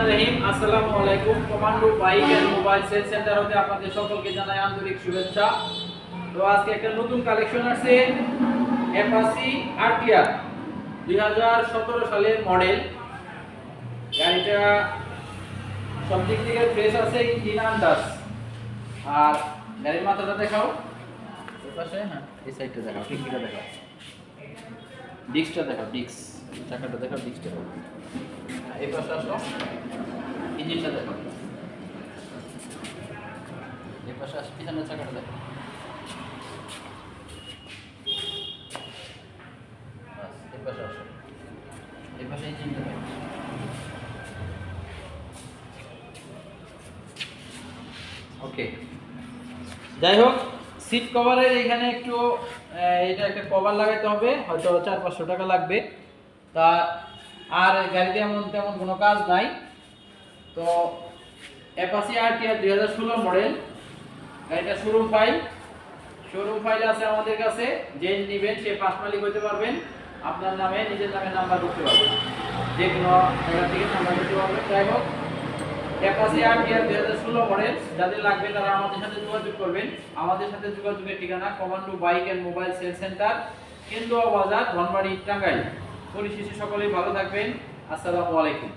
রহমানির রহিম। আসসালামু আলাইকুম। Commando bike and mobile cell centre হতে আপনাদের সকলকে জানাই আন্তরিক শুভেচ্ছা। তো আজকে একটা নতুন কালেকশন আছে, অ্যাপাচি আরটিআর 2017 সালের মডেল। গাড়িটা সব দিক থেকে ফ্রেশ আছে, ইঞ্জিন আনটাচ। আর গাড়ির মাথাটা দেখাও, এই পাশে, হ্যাঁ এই সাইডটা দেখাও, টিকিটা দেখাও, ডিস্কটা দেখাও, ডিস্ক চাকাটা দেখাও, ডিস্কটা দেখাও। এই পাশে আসো, ইঞ্জিনটা দেখো, এই পাশে আসো, পিছনের চাকাটা দেখো। বাস, এই পাশে আসো, এই পাশে ইঞ্জিনটা দেখো। ওকে, যাই হোক, সিট কভারের এখানে একটু এটা একটা কভার লাগাইতে হবে, হয়তো 400-500 টাকা লাগবে। তা আর গাড়িতে এমন তেমন কোনো কাজ নাই। তো অ্যাপাচি আরটিআর 2016 মডেল, গাড়িটা শোরুম ফাইল আছে আমাদের কাছে। যে নেবেন সে পাঁচ মালিক হতে পারবেন, আপনার নামে নিজের নামে নাম্বার করতে পারবেন, যে কোনো জায়গা থেকে নাম্বার করতে পারবেন। যাই হোক, অ্যাপাচি আরটিআর 2016 মডেল যাদের লাগবে তারা আমাদের সাথে যোগাযোগ করবেন। আমাদের সাথে যোগাযোগের ঠিকানা commando bike and mobile cell centre, Kendua Bazar, Dhanbari, Tangail. পরিশেষে সকলেই ভালো থাকবেন। আসসালামু আলাইকুম।